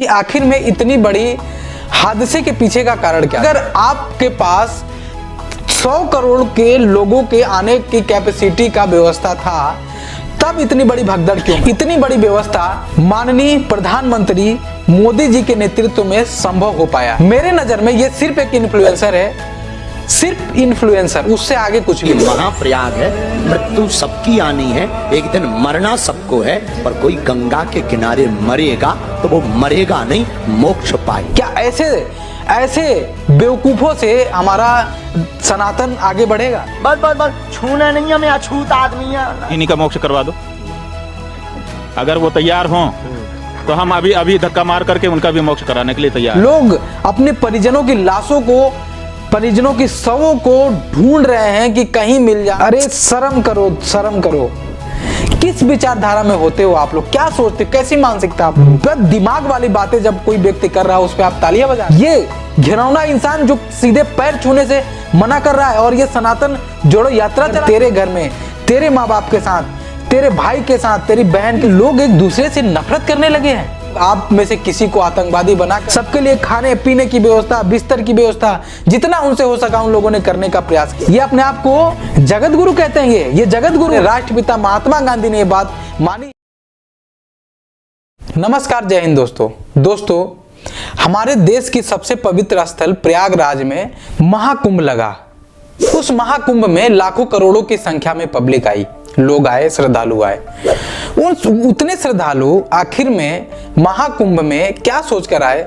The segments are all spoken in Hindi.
कि आखिर में इतनी बड़ी हादसे के पीछे का कारण क्या। अगर आपके पास 100 करोड़ के लोगों के आने की कैपेसिटी का व्यवस्था था तब इतनी बड़ी भगदड़ क्यों। इतनी बड़ी व्यवस्था माननीय प्रधानमंत्री मोदी जी के नेतृत्व में संभव हो पाया। मेरे नजर में ये सिर्फ एक इन्फ्लुएंसर है, सिर्फ इन्फ्लुएंसर, उससे आगे कुछ भी नहीं। महाप्रयाग है, मृत्यु सबकी आनी है, एक दिन मरना सबको है, पर कोई गंगा के किनारे मरेगा तो वो मरेगा नहीं, मोक्ष पाए। क्या ऐसे बेवकूफों से हमारा सनातन आगे बढ़ेगा। बस छूना नहीं है, मैं अछूत आदमी है। इन्हीं का मोक्ष करवा दो, अगर वो तैयार हों तो हम अभी धक्का मार करके उनका भी मोक्ष कराने के लिए तैयार। लोग अपने परिजनों की लाशों को, परिजनों की शवों को ढूंढ रहे हैं कि कहीं मिल जाए। अरे शर्म करो, शर्म करो। किस विचारधारा में होते हो आप लोग, क्या सोचते हो, कैसी मानसिकता आप लोग। दिमाग वाली बातें जब कोई व्यक्ति कर रहा है उस पर आप तालियां बजा। ये घिनौना इंसान जो सीधे पैर छूने से मना कर रहा है और ये सनातन जोड़ो यात्रा चला। तेरे घर में तेरे माँ बाप के साथ, तेरे भाई के साथ, तेरी बहन के लोग एक दूसरे से नफरत करने लगे हैं। आप में से किसी को आतंकवादी बना सबके लिए खाने पीने की व्यवस्था, बिस्तर की व्यवस्था, जितना उनसे हो सका उन लोगों ने करने का प्रयास किया। ये अपने आप को जगत गुरु कहते हैं। ये जगत गुरु राष्ट्रपिता महात्मा गांधी ने ये बात मानी। नमस्कार, जय हिंद दोस्तों, हमारे देश की सबसे पवित्र स्थल प्रयागराज में महाकुंभ लगा। उस महाकुंभ में लाखों करोड़ों की संख्या में पब्लिक आई, लोग आए, श्रद्धालु आए। उतने श्रद्धालु आखिर में महाकुंभ में क्या सोचकर आए,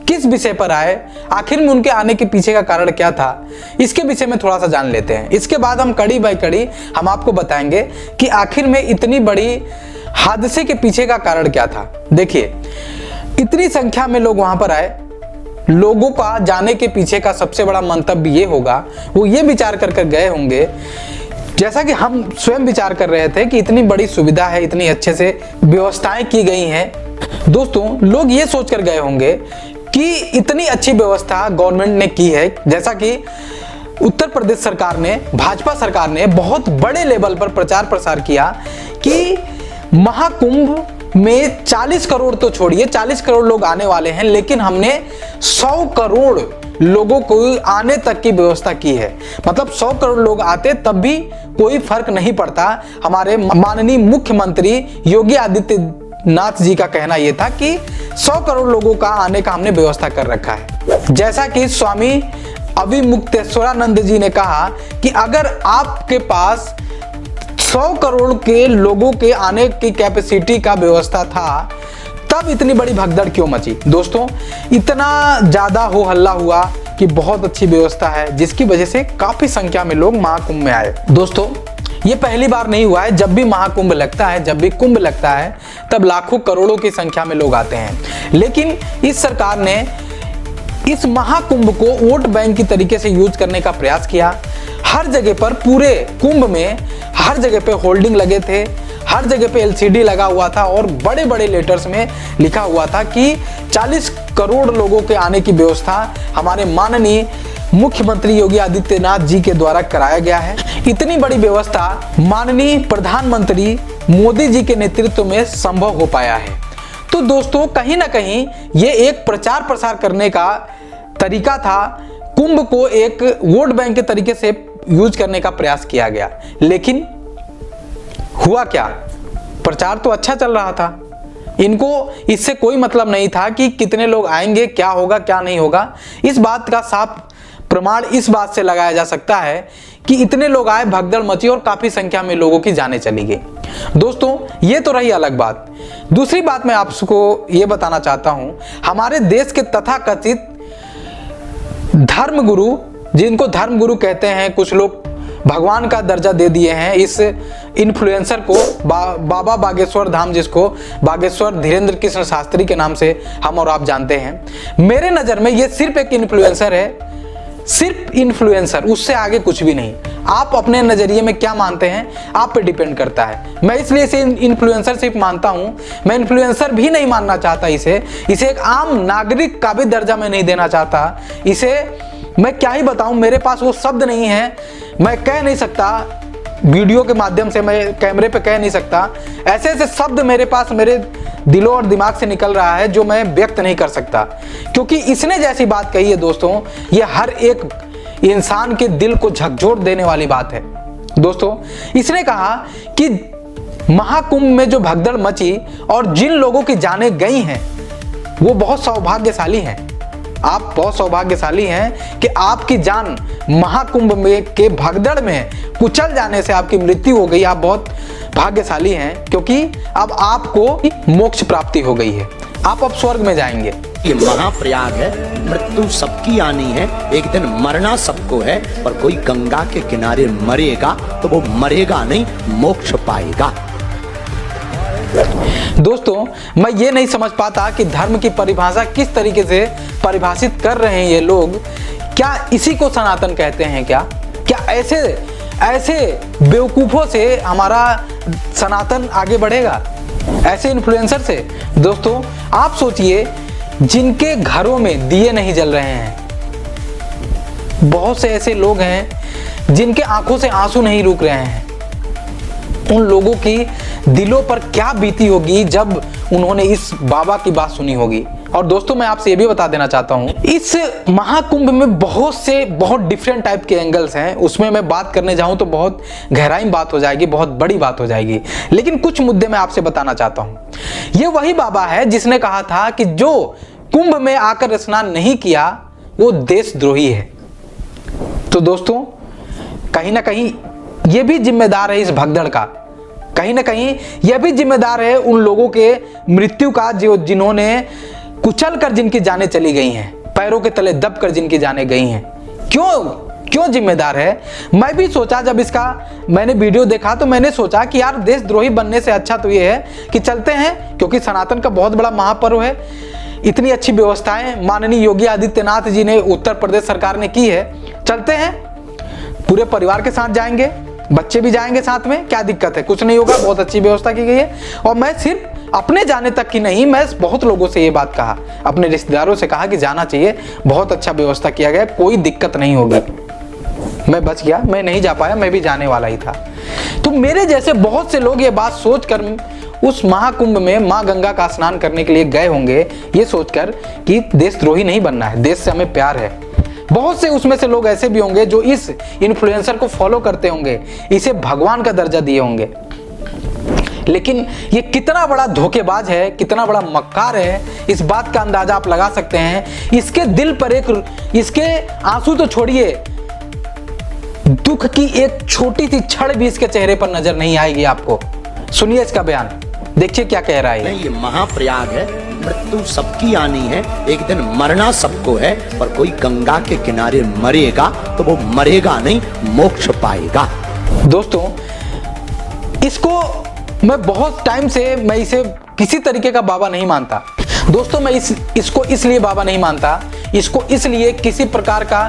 किस विषय पर आए, आखिर में उनके आने के पीछे का कारण क्या था, इसके विषय में थोड़ा सा जान लेते हैं। इसके बाद हम कड़ी बाय कड़ी हम आपको बताएंगे कि आखिर में इतनी बड़ी हादसे के पीछे का कारण क्या था। देखिए, इतनी संख्या में लोग वहां पर आए, लोगों का जाने के पीछे का सबसे बड़ा मंतव्य ये होगा, वो ये विचार कर गए होंगे, जैसा कि हम स्वयं विचार कर रहे थे कि इतनी बड़ी सुविधा है, इतनी अच्छे से व्यवस्थाएं की गई हैं। दोस्तों, लोग ये सोचकर गए होंगे कि इतनी अच्छी व्यवस्था गवर्नमेंट ने की है, जैसा कि उत्तर प्रदेश सरकार ने, भाजपा सरकार ने बहुत बड़े लेवल पर प्रचार प्रसार किया कि महाकुंभ में 40 करोड़ तो छोड़िए, 40 करोड़ लोग आने वाले हैं, लेकिन हमने 100 करोड़ लोगों को आने तक की व्यवस्था की है। मतलब 100 करोड़ लोग आते तब भी कोई फर्क नहीं पड़ता। हमारे माननीय मुख्यमंत्री योगी आदित्यनाथ जी का कहना यह था कि 100 करोड़ लोगों का आने का हमने व्यवस्था कर रखा है। जैसा कि स्वामी अविमुक्तेश्वरानंद जी ने कहा कि अगर आपके पास 100 करोड़ के लोगों के आने की कैपेसिटी का व्यवस्था था तब इतनी बड़ी भगदड़ क्यों मची। दोस्तों, इतना ज्यादा हो हल्ला हुआ कि बहुत अच्छी व्यवस्था है, जिसकी वजह से काफी संख्या में लोग महाकुंभ में आए। दोस्तों, ये पहली बार नहीं हुआ है। जब भी महाकुंभ लगता है, जब भी कुंभ लगता है, तब लाखों करोड़ों की संख्या में लोग आते हैं। लेकिन इस सरकार ने इस महाकुंभ को वोट बैंक की तरीके से यूज करने का प्रयास किया। हर जगह पर, पूरे कुंभ में हर जगह पे होल्डिंग लगे थे, हर जगह पे LCD लगा हुआ था और बड़े बड़े लेटर्स में लिखा हुआ था कि 40 करोड़ लोगों के आने की व्यवस्था हमारे माननीय मुख्यमंत्री योगी आदित्यनाथ जी के द्वारा कराया गया है। इतनी बड़ी व्यवस्था माननीय प्रधानमंत्री मोदी जी के नेतृत्व में संभव हो पाया है। तो दोस्तों, कहीं ना कहीं ये एक प्रचार प्रसार करने का तरीका था। कुंभ को एक वोट बैंक के तरीके से यूज करने का प्रयास किया गया, लेकिन हुआ क्या, प्रचार तो अच्छा चल रहा था। इनको इससे कोई मतलब नहीं था कि कितने लोग आएंगे, क्या होगा, क्या नहीं होगा। इस बात का साफ प्रमाण इस बात से लगाया जा सकता है कि इतने लोग आए, भगदड़ मची और काफी संख्या में लोगों की जाने चली गई। दोस्तों, ये तो रही अलग बात। दूसरी बात मैं आपको ये बताना चाहता हूं, हमारे देश के तथाकथित धर्मगुरु, जिनको धर्मगुरु कहते हैं, कुछ लोग भगवान का दर्जा दे दिए हैं इस इन्फ्लुएंसर को, बाबा बागेश्वर धाम, जिसको बागेश्वर धीरेन्द्र कृष्ण शास्त्री के नाम से हम और आप जानते हैं। मेरे नजर में ये सिर्फ एक इन्फ्लुएंसर है, सिर्फ इन्फ्लुएंसर, उससे आगे कुछ भी नहीं। आप अपने नजरिए में क्या मानते हैं, आप पे डिपेंड करता है। मैं इसलिए इसे इन्फ्लुएंसर सिर्फ मानता हूं, मैं इन्फ्लुएंसर भी नहीं मानना चाहता। इसे एक आम नागरिक का भी दर्जा मैं नहीं देना चाहता। इसे मैं क्या ही बताऊं, मेरे पास वो शब्द नहीं है, मैं कह नहीं सकता वीडियो के माध्यम से, मैं कैमरे पे कह नहीं सकता। ऐसे ऐसे शब्द मेरे पास मेरे दिलों और दिमाग से निकल रहा है जो मैं व्यक्त नहीं कर सकता, क्योंकि इसने जैसी बात कही है दोस्तों, ये हर एक इंसान के दिल को झकझोर देने वाली बात है। दोस्तों, इसने कहा कि महाकुंभ में जो भगदड़ मची और जिन लोगों की जानें गई हैं वो बहुत सौभाग्यशाली हैं। आप बहुत सौभाग्यशाली हैं कि आपकी जान महाकुंभ में के भगदड़ में कुचल जाने से आपकी मृत्यु हो गई। आप बहुत भाग्यशाली हैं, क्योंकि अब आपको मोक्ष प्राप्ति हो गई है, आप अब स्वर्ग में जाएंगे। ये महाप्रयाग है, मृत्यु सबकी आनी है, एक दिन मरना सबको है, पर कोई गंगा के किनारे मरेगा तो वो मरेगा नहीं, मोक्ष पाएगा। दोस्तों, मैं ये नहीं समझ पाता कि धर्म की परिभाषा किस तरीके से परिभाषित कर रहे हैं ये लोग। क्या इसी को सनातन कहते हैं? क्या ऐसे बेवकूफों से हमारा सनातन आगे बढ़ेगा? ऐसे इन्फ्लुएंसर से? दोस्तों, आप सोचिए, जिनके घरों में दिए नहीं जल रहे हैं, बहुत से ऐसे लोग हैं जिनके आंखों से आंसू नहीं रुक रहे हैं, उन लोगों की दिलों पर क्या बीती होगी जब उन्होंने इस बाबा की बात सुनी होगी। और दोस्तों, मैं आपसे ये भी बता देना चाहता हूँ, इस महाकुंभ में बहुत डिफरेंट टाइप के एंगल्स हैं। उसमें मैं बात करने जाऊं तो बहुत गहराई में बात हो जाएगी, बहुत बड़ी बात हो जाएगी, लेकिन कुछ मुद्दे मैं आपसे बताना चाहता हूँ। ये वही बाबा है जिसने कहा था कि जो कुंभ में आकर स्नान नहीं किया वो देशद्रोही है। तो दोस्तों, कहीं ना कहीं ये भी जिम्मेदार है इस भगदड़ का, कहीं ना कहीं यह भी जिम्मेदार है उन लोगों के मृत्यु का जिन्होंने कुचल कर जिनकी जानें चली गई हैं, पैरों के तले दब कर जिनकी जानें गई हैं। क्यों जिम्मेदार है? मैं भी सोचा, जब इसका मैंने वीडियो देखा तो मैंने सोचा कि यार, देशद्रोही बनने से अच्छा तो ये है कि चलते हैं, क्योंकि सनातन का बहुत बड़ा महापर्व है, इतनी अच्छी व्यवस्थाएं माननीय योगी आदित्यनाथ जी ने, उत्तर प्रदेश सरकार ने की है, चलते हैं, पूरे परिवार के साथ जाएंगे, बच्चे भी जाएंगे साथ में, क्या दिक्कत है? कुछ नहीं होगा, बहुत अच्छी व्यवस्था की गई है। और मैं सिर्फ अपने जाने तक की नहीं, मैं बहुत लोगों से ये बात कहा, अपने रिश्तेदारों से कहा कि जाना चाहिए, बहुत अच्छा व्यवस्था किया गया, कोई दिक्कत नहीं होगी। मैं बच गया, मैं नहीं जा पाया, मैं भी जाने वाला ही था। तो मेरे जैसे बहुत से लोग ये बात सोचकर उस महाकुंभ में मां गंगा का स्नान करने के लिए गए होंगे, ये सोचकर कि देशद्रोही नहीं बनना है, देश से हमें प्यार है। बहुत से उसमें से लोग ऐसे भी होंगे जो इस इन्फ्लुएंसर को फॉलो करते होंगे, इसे भगवान का दर्जा दिए होंगे। लेकिन ये कितना बड़ा धोखेबाज है, कितना बड़ा मक्कार है, इस बात का अंदाजा आप लगा सकते हैं। इसके दिल पर इसके आंसू तो छोड़िए, दुख की एक छोटी सी क्षण भी इसके चेहरे पर नजर नहीं आएगी आपको। सुनिए इसका बयान, देखिए क्या कह रहा है। नहीं, ये महाप्रयाग है, मृत्यु सबकी आनी है, एक दिन मरना सबको है, पर कोई गंगा के किनारे मरेगा तो वो मरेगा नहीं, मोक्ष पाएगा। दोस्तों, इसको मैं बहुत टाइम से, मैं इसे किसी तरीके का बाबा नहीं मानता। दोस्तों, मैं इसको इसलिए बाबा नहीं मानता, इसको इसलिए किसी प्रकार का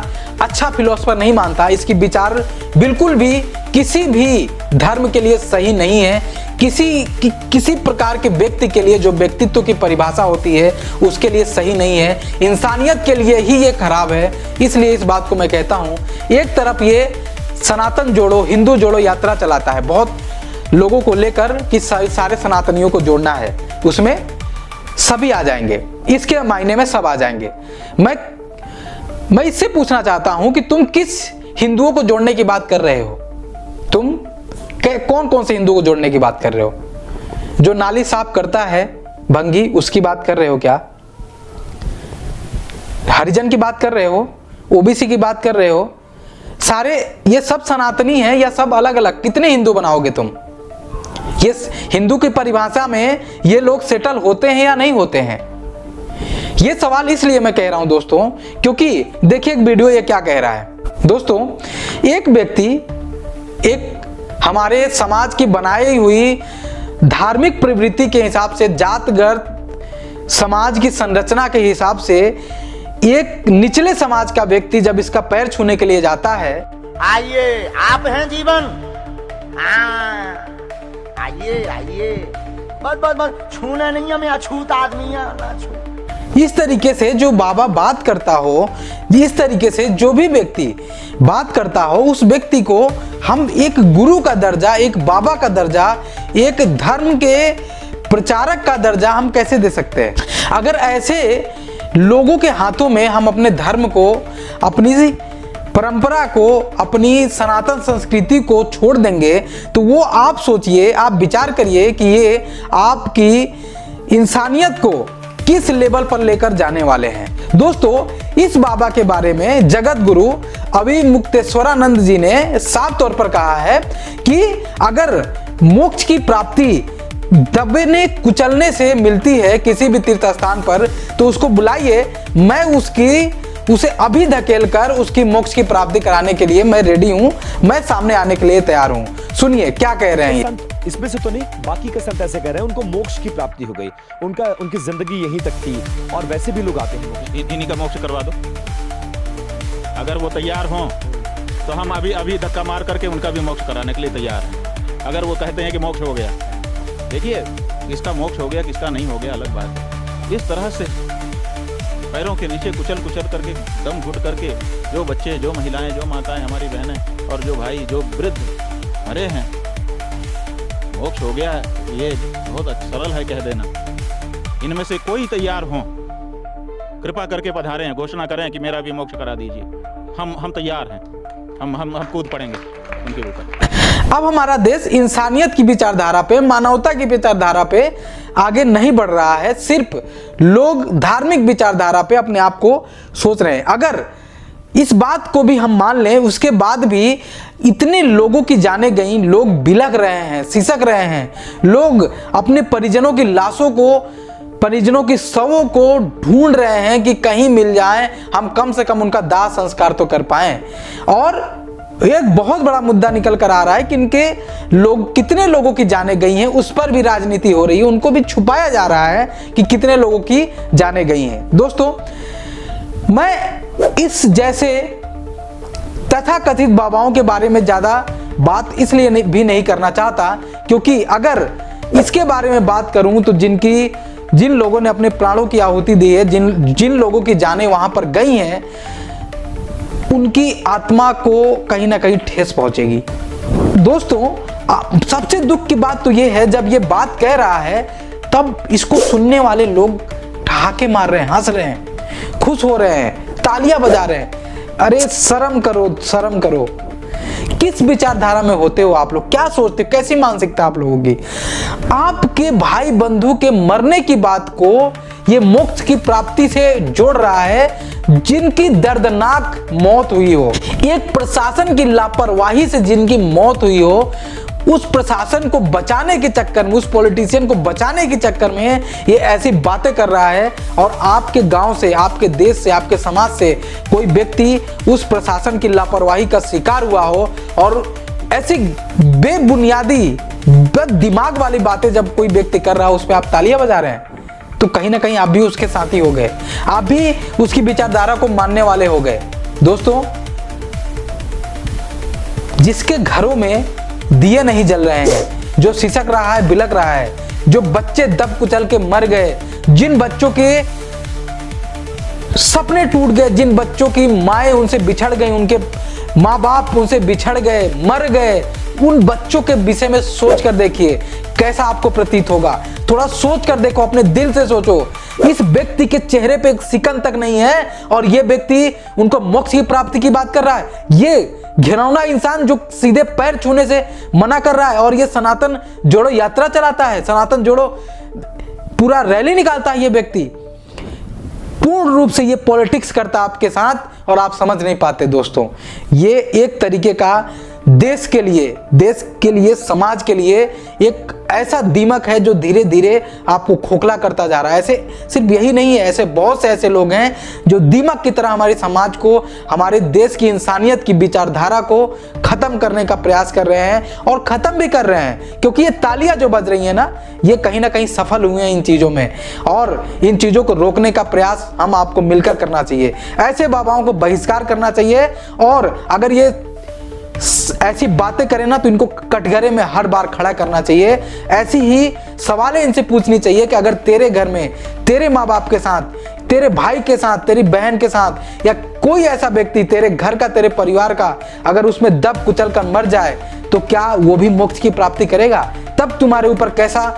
अच्छा फिलोसफर नहीं मानता। इसकी विचार बिल्कुल भी किसी भी धर्म के लिए सही नहीं है, किसी प्रकार के व्यक्ति के लिए, जो व्यक्तित्व की परिभाषा होती है उसके लिए सही नहीं है, इंसानियत के लिए ही ये खराब है। इसलिए इस बात को मैं कहता हूँ। एक तरफ ये सनातन जोड़ो, हिंदू जोड़ो यात्रा चलाता है, बहुत लोगों को लेकर कि सारे सनातनियों को जोड़ना है, उसमें सभी आ जाएंगे, इसके मायने में सब आ जाएंगे। मैं इससे पूछना चाहता हूं कि तुम किस हिंदुओं को जोड़ने की बात कर रहे हो? तुम कौन से हिंदू को जोड़ने की बात कर रहे हो? जो नाली साफ करता है भंगी, उसकी बात कर रहे हो क्या? हरिजन की बात कर रहे हो? ओबीसी की बात कर रहे हो? सारे ये सब सनातनी हैं या सब अलग अलग? कितने हिंदू बनाओगे तुम? ये हिंदू की परिभाषा में ये लोग सेटल होते हैं या नहीं होते हैं? ये सवाल इसलिए मैं कह रहा हूं दोस्तों, क्योंकि देखिए एक वीडियो ये क्या कह रहा है। दोस्तों, एक व्यक्ति एक हमारे समाज की बनाई हुई धार्मिक प्रवृत्ति के हिसाब से, जातगत समाज की संरचना के हिसाब से, एक निचले समाज का व्यक्ति जब इसका पैर छूने के लिए जाता है, आइए, आप हैं जीवन, आइए, बस छूना नहीं है, मैं अछूत आदमी है, ना छू। इस तरीके से जो बाबा बात करता हो, इस तरीके से जो भी व्यक्ति बात करता हो, उस व्यक्ति को हम एक गुरु का दर्जा, एक बाबा का दर्जा, एक धर्म के प्रचारक का दर्जा हम कैसे दे सकते हैं? अगर ऐसे लोगों के हाथों में हम अपने धर्म को, अपनी परंपरा को, अपनी सनातन संस्कृति को छोड़ देंगे तो वो आप सोचिए, आप विचार करिए कि ये आपकी इंसानियत को किस लेवल पर लेकर जाने वाले हैं। दोस्तों, इस बाबा के बारे में जगत गुरु अभिमुक्तेश्वरानंद जी ने साफ तौर पर कहा है कि अगर मोक्ष की प्राप्ति दबने कुचलने से मिलती है किसी भी तीर्थ स्थान पर तो उसको बुलाइए, मैं उसे अभी धकेल कर उसकी मोक्ष की प्राप्ति कराने के लिए मैं रेडी हूं, मैं सामने आने के लिए तैयार हूं। सुनिए क्या कह रहे हैं। इसमें से तो नहीं, बाकी के संत ऐसे कह रहे हैं उनको मोक्ष की प्राप्ति हो गई, उनकी जिंदगी यहीं तक थी और वैसे भी लोग आते हैं। इन्हीं का मोक्ष करवा दो, अगर वो तैयार हों तो हम अभी धक्का मार करके उनका भी मोक्ष कराने के लिए तैयार हैं। अगर वो कहते हैं कि मोक्ष हो गया, देखिए किसका मोक्ष हो गया किसका नहीं हो गया अलग बात है। इस तरह से पैरों के नीचे कुचल करके, दम घुट करके जो बच्चे, जो महिलाएं, जो माताएं, हमारी बहनें और जो भाई, जो वृद्ध मरे हैं, मोक्ष हो गया, ये बहुत सरल है कह देना। इनमें से कोई तैयार हो, कृपा करके पधारें, घोषणा करें कि मेरा भी मोक्ष करा दीजिए। हम तैयार हैं, हम कूद पड़ेंगे उनके ऊपर। अब हमारा देश इंसानियत की विचारधारा पे, मानवता की विचारधारा पे आगे नहीं बढ़ रहा है, सिर्फ लोग धार्मिक विचारधारा पे अपने आप को सोच रहे हैं। अगर इस बात को भी हम मान लें, उसके बाद भी इतने लोगों की जानें गई, लोग बिलख रहे हैं, सिसक रहे हैं, लोग अपने परिजनों की लाशों को, परिजनों की शवों को ढूंढ रहे हैं कि कहीं मिल जाए, हम कम से कम उनका दाह संस्कार तो कर पाएं। और एक बहुत बड़ा मुद्दा निकल कर आ रहा है कि इनके लोग, कितने लोगों की जानें गई हैं, उस पर भी राजनीति हो रही है, उनको भी छुपाया जा रहा है कि कितने लोगों की जानें गई हैं। दोस्तों, मैं इस जैसे तथाकथित बाबाओं के बारे में ज्यादा बात इसलिए भी नहीं करना चाहता क्योंकि अगर इसके बारे में बात करूं तो जिन लोगों ने अपने प्राणों की आहुति दी है, जिन लोगों की जानें वहां पर गई हैं, उनकी आत्मा को कहीं ना कहीं ठेस पहुंचेगी। दोस्तों, सबसे दुख की बात तो यह है, जब ये बात कह रहा है तब इसको सुनने वाले लोग ठहाके मार रहे हैं, हंस रहे हैं, खुश हो रहे हैं, तालियां बजा रहे हैं। अरे शर्म करो, शर्म करो। किस विचारधारा में होते हो आप लोग? क्या सोचते हो? कैसी मानसिकता आप लोगों की? आपके भाई बंधु के मरने की बात को ये मोक्ष की प्राप्ति से जोड़ रहा है, जिनकी दर्दनाक मौत हुई हो, एक प्रशासन की लापरवाही से जिनकी मौत हुई हो, उस प्रशासन को बचाने के चक्कर में, उस पॉलिटिशियन को बचाने के चक्कर में ये ऐसी बातें कर रहा है। और आपके गांव से, आपके देश से, आपके समाज से कोई व्यक्ति उस प्रशासन की लापरवाही का शिकार हुआ हो और ऐसी बेबुनियादी, दिमाग वाली बातें जब कोई व्यक्ति कर रहा हो, उस पर आप तालियां बजा रहे हैं, तो कहीं ना कहीं आप भी उसके साथी हो गए, आप भी उसकी विचारधारा को मानने वाले हो गए। दोस्तों, जिसके घरों में दिए नहीं जल रहे हैं, जो सिसक रहा है, बिलक रहा है, जो बच्चे दब कुचल के मर गए, जिन बच्चों के सपने टूट गए, जिन बच्चों की माएं उनसे बिछड़ गई, उनके माँ बाप उनसे बिछड़ गए, मर गए, उन बच्चों के विषय में सोच कर देखिए कैसा आपको प्रतीत होगा। थोड़ा सोच कर देखो, अपने दिल से सोचो। इस व्यक्ति के चेहरे पे एक सिकन तक नहीं है और ये व्यक्ति उनको मोक्ष की प्राप्ति की बात कर रहा है। ये घिनौना इंसान जो सीधे पैर छूने से मना कर रहा है और ये सनातन जोड़ो यात्रा चलाता है, सनातन जोड़ो पूरा रैली निकालता है। ये व्यक्ति पूर्ण रूप से ये पॉलिटिक्स करता है आपके साथ और आप समझ नहीं पाते। दोस्तों, ये एक तरीके का देश के लिए, समाज के लिए एक ऐसा दीमक है जो धीरे धीरे आपको खोखला करता जा रहा है। ऐसे सिर्फ यही नहीं है, ऐसे बहुत से ऐसे लोग हैं जो दीमक की तरह हमारे समाज को, हमारे देश की इंसानियत की विचारधारा को खत्म करने का प्रयास कर रहे हैं और खत्म भी कर रहे हैं, क्योंकि ये तालियां जो बज रही है ना, ये कहीं ना कहीं सफल हुए हैं इन चीजों में। और इन चीजों को रोकने का प्रयास हम आपको मिलकर करना चाहिए। ऐसे बाबाओं को बहिष्कार करना चाहिए और अगर ये ऐसी बातें करें ना तो इनको कटघरे में हर बार खड़ा करना चाहिए। ऐसी ही सवालें इनसे पूछनी चाहिए कि अगर तेरे घर में तेरे माँ बाप के साथ तेरे भाई के साथ, तेरी बहन के साथ, या कोई ऐसा व्यक्ति तेरे घर का, तेरे परिवार का अगर उसमें दब कुचल कर मर जाए तो क्या वो भी मोक्ष की प्राप्ति करेगा? तब तुम्हारे ऊपर कैसा,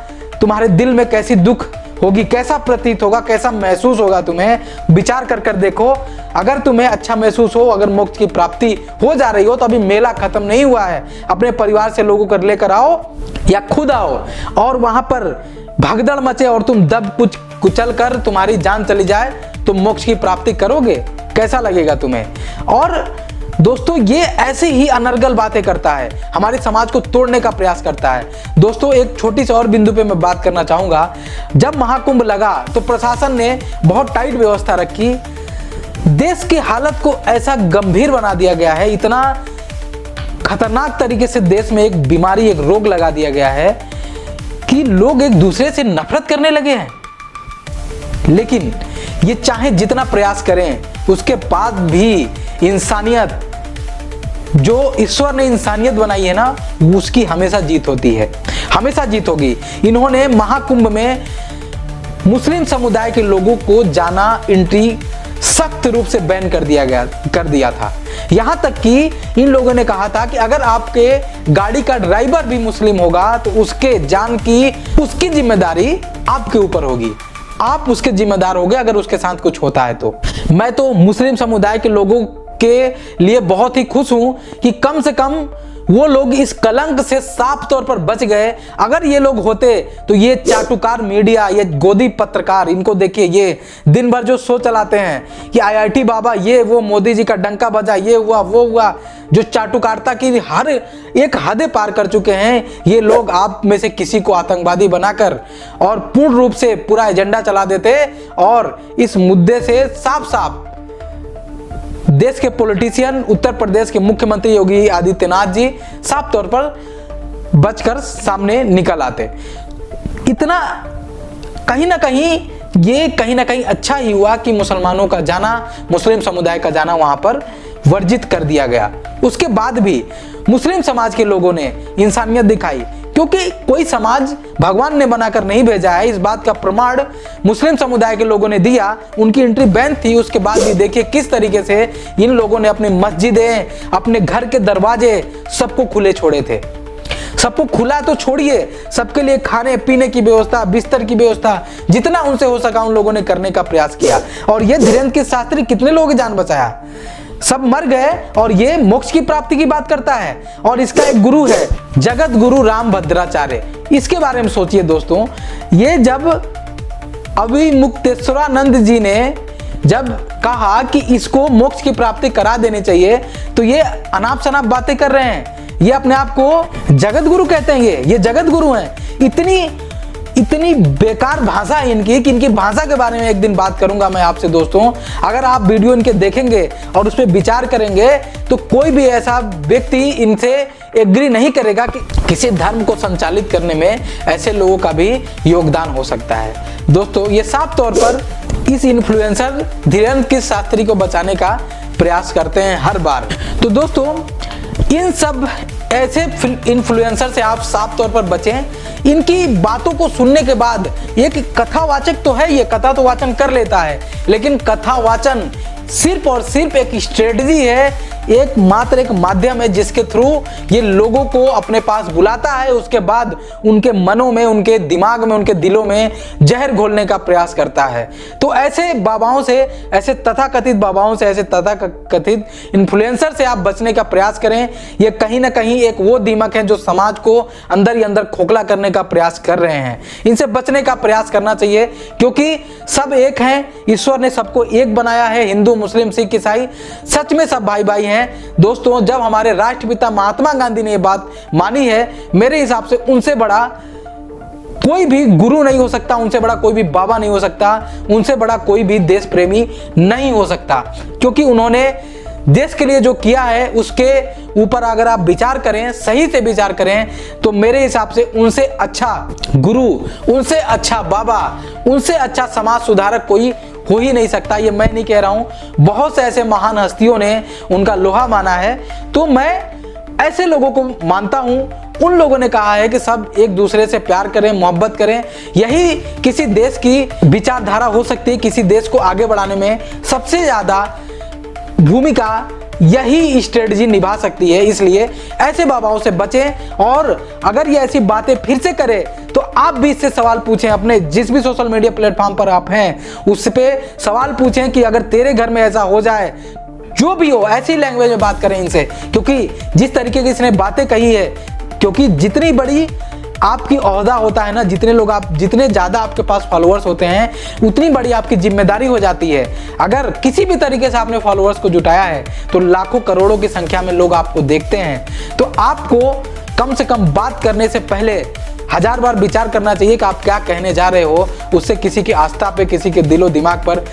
तुम्हारे दिल में कैसी दुख होगी, कैसा प्रतीत होगा, कैसा महसूस होगा तुम्हें, विचार कर कर देखो। अगर तुम्हें अच्छा महसूस हो, अगर मोक्ष की प्राप्ति हो जा रही हो तो अभी मेला खत्म नहीं हुआ है। अपने परिवार से लोगों को लेकर आओ या खुद आओ और वहां पर भगदड़ मचे और तुम दब कुचल कर तुम्हारी जान चली जाए तो मोक्ष की प्राप्ति करोगे? कैसा लगेगा तुम्हें? और दोस्तों ये ऐसे ही अनर्गल बातें करता है, हमारे समाज को तोड़ने का प्रयास करता है। दोस्तों एक छोटी सी और बिंदु पे मैं बात करना चाहूंगा। जब महाकुंभ लगा तो प्रशासन ने बहुत टाइट व्यवस्था रखी, देश की हालत को ऐसा गंभीर बना दिया गया है, इतना खतरनाक तरीके से देश में एक बीमारी, एक रोग लगा दिया गया है कि लोग एक दूसरे से नफरत करने लगे हैं। लेकिन ये चाहे जितना प्रयास करें उसके बाद भी इंसानियत, जो ईश्वर ने इंसानियत बनाई है ना, उसकी हमेशा जीत होती है, हमेशा जीत होगी। इन्होंने महाकुंभ में मुस्लिम समुदाय के लोगों को जाना, एंट्री सख्त रूप से बैन कर दिया था। यहां तक कि इन लोगों ने कहा था कि अगर आपके गाड़ी का ड्राइवर भी मुस्लिम होगा तो उसके जान की, उसकी जिम्मेदारी आपके ऊपर होगी, आप उसके जिम्मेदार होंगे अगर उसके साथ कुछ होता है तो। मैं तो मुस्लिम समुदाय के लोगों के लिए बहुत ही खुश हूं कि कम से कम वो लोग इस कलंक से साफ तौर पर बच गए। अगर ये लोग होते तो ये चाटुकार मीडिया, ये गोदी पत्रकार, इनको देखिए, ये दिन भर जो शो चलाते हैं कि IIT बाबा ये वो, मोदी जी का डंका बजा, ये हुआ वो हुआ, जो चाटुकारिता की हर एक हदें पार कर चुके हैं ये लोग, आप में से किसी को आतंकवादी बनाकर और पूर्ण रूप से पूरा एजेंडा चला देते और इस मुद्दे से साफ साफ देश के पॉलिटिशियन, उत्तर प्रदेश के मुख्यमंत्री योगी आदित्यनाथ जी साफ तौर पर बचकर सामने निकल आते। इतना कहीं ना कहीं अच्छा ही हुआ कि मुसलमानों का जाना, मुस्लिम समुदाय का जाना वहां पर वर्जित कर दिया गया। उसके बाद भी मुस्लिम समाज के लोगों ने इंसानियत दिखाई, क्योंकि कोई समाज भगवान ने बनाकर नहीं भेजा है, इस बात का प्रमाण मुस्लिम समुदाय के लोगों ने दिया। उनकी एंट्री बैन थी, उसके बाद भी देखिए किस तरीके से इन लोगों ने अपनी मस्जिदें, अपने घर के दरवाजे सबको खुले छोड़े थे। सबको खुला तो छोड़िए, सबके लिए खाने पीने की व्यवस्था, बिस्तर की व्यवस्था, जितना उनसे हो सका उन लोगों ने करने का प्रयास किया। और ये धीरेन्द्र के शास्त्री कितने लोगों की जान बचाया, सब मर गए और ये मोक्ष की प्राप्ति की बात करता है। और इसका एक गुरु है, जगत गुरु रामभद्राचार्य। इसके बारे में सोचिए दोस्तों, ये जब अभिमुक्तेश्वरानंद जी ने जब कहा कि इसको मोक्ष की प्राप्ति करा देनी चाहिए तो ये अनाप शनाप बातें कर रहे हैं। ये अपने आप को जगत गुरु कहते हैं, ये जगत गुरु हैं। इतनी बेकार भाषा है इनकी कि इनकी भाषा के बारे में एक दिन बात करूंगा मैं आपसे दोस्तों। अगर आप वीडियो इनके देखेंगे और उस पर विचार करेंगे तो कोई भी ऐसा व्यक्ति इनसे एग्री नहीं करेगा कि किसी धर्म को संचालित करने में ऐसे लोगों का भी योगदान हो सकता है। दोस्तों ये साफ तौर पर इस इन्फ्लुएंसर धीरेन्द्र के शास्त्री को बचाने का प्रयास करते हैं हर बार। तो दोस्तों इन सब ऐसे इन्फ्लुएंसर से आप साफ तौर पर बचें। इनकी बातों को सुनने के बाद, एक कथावाचक तो है, ये कथा तो वाचन कर लेता है, लेकिन कथा वाचन सिर्फ और सिर्फ एक स्ट्रेटजी है, एक मात्र एक माध्यम है जिसके थ्रू ये लोगों को अपने पास बुलाता है, उसके बाद उनके मनों में, उनके दिमाग में, उनके दिलों में जहर घोलने का प्रयास करता है। तो ऐसे बाबाओं से, ऐसे तथाकथित बाबाओं से, ऐसे तथाकथित इन्फ्लुएंसर से आप बचने का प्रयास करें। ये कहीं ना कहीं एक वो दीमक है जो समाज को अंदर ही अंदर खोखला करने का प्रयास कर रहे हैं। इनसे बचने का प्रयास करना चाहिए, क्योंकि सब एक हैं, ईश्वर ने सबको एक बनाया है, हिंदू मुस्लिम सिख ईसाई, सच में सब भाई भाई हैं। दोस्तों जब हमारे राष्ट्रपिता महात्मा गांधी ने ये बात मानी है, मेरे हिसाब से उनसे बड़ा कोई भी गुरु नहीं हो सकता, उनसे बड़ा कोई भी बाबा नहीं हो सकता, उनसे बड़ा कोई भी देश प्रेमी नहीं हो सकता, क्योंकि उन्होंने देश के लिए जो किया है उसके ऊपर अगर आप विचार करें, सही से विचार करें, तो मेरे हिसाब से उनसे अच्छा गुरु, उनसे अच्छा बाबा, उनसे अच्छा समाज सुधारक कोई हो ही नहीं सकता। ये मैं नहीं कह रहा हूं, बहुत से ऐसे महान हस्तियों ने उनका लोहा माना है। तो मैं ऐसे लोगों को मानता हूं उन लोगों ने कहा है कि सब एक दूसरे से प्यार करें, मोहब्बत करें। यही किसी देश की विचारधारा हो सकती है, किसी देश को आगे बढ़ाने में सबसे ज्यादा भूमिका यही स्ट्रेटजी निभा सकती है। इसलिए ऐसे बाबाओं से बचें, और अगर ये ऐसी बातें फिर से करे तो आप भी इससे सवाल पूछें, अपने जिस भी सोशल मीडिया प्लेटफॉर्म पर आप हैं उस पे सवाल पूछें कि अगर तेरे घर में ऐसा हो जाए, जो भी हो, ऐसी लैंग्वेज में बात करें इनसे, क्योंकि जिस तरीके की इसने बातें कही है, क्योंकि जितनी बड़ी आपकी ओहदा होता है ना, जितने ज्यादा आपके पास फॉलोअर्स होते हैं उतनी बड़ी आपकी जिम्मेदारी हो जाती है। अगर किसी भी तरीके से आपने फॉलोअर्स को जुटाया है तो लाखों करोड़ों की संख्या में लोग आपको देखते हैं, तो आपको कम से कम बात करने से पहले 1000 बार विचार करना चाहिए कि आप क्या कहने जा रहे हो। उससे किसी की आस्था पे, किसी के दिलो दिमाग पर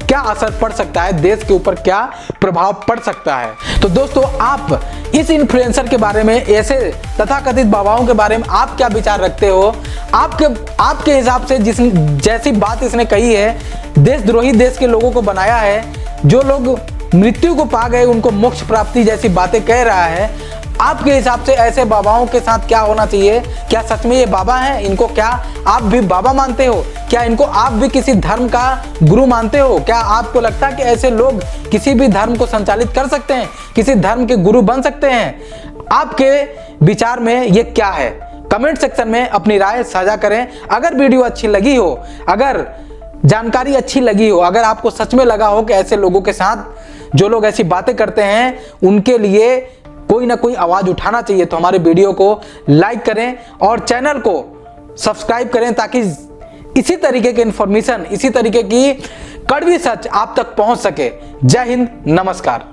क्या असर पड़ सकता है, देश के ऊपर क्या प्रभाव पड़ सकता है। तो दोस्तों, आप इस इन्फ्लुएंसर के बारे में, ऐसे तथाकथित बाबाओं के बारे में आप क्या विचार रखते हो? आपके हिसाब से जैसी बात इसने कही है, देशद्रोही देश के लोगों को बनाया है, जो लोग मृत्यु को पा गए उनको मोक्ष प्राप्ति जैसी बातें कह रहा है, आपके हिसाब से ऐसे बाबाओं के साथ क्या होना चाहिए? क्या सच में ये बाबा हैं? इनको क्या आप भी बाबा मानते हो? क्या इनको आप भी किसी धर्म का गुरु मानते हो? क्या आपको लगता है कि ऐसे लोग किसी भी धर्म को संचालित कर सकते हैं, किसी धर्म के गुरु बन सकते हैं? आपके विचार में ये क्या है? कमेंट सेक्शन में अपनी राय साझा करें। अगर वीडियो अच्छी लगी हो, अगर जानकारी अच्छी लगी हो, अगर आपको सच में लगा हो कि ऐसे लोगों के साथ जो लोग ऐसी बातें करते हैं उनके लिए कोई ना कोई आवाज उठाना चाहिए, तो हमारे वीडियो को लाइक करें और चैनल को सब्सक्राइब करें, ताकि इसी तरीके के इंफॉर्मेशन, इसी तरीके की कड़वी सच आप तक पहुंच सके। जय हिंद, नमस्कार।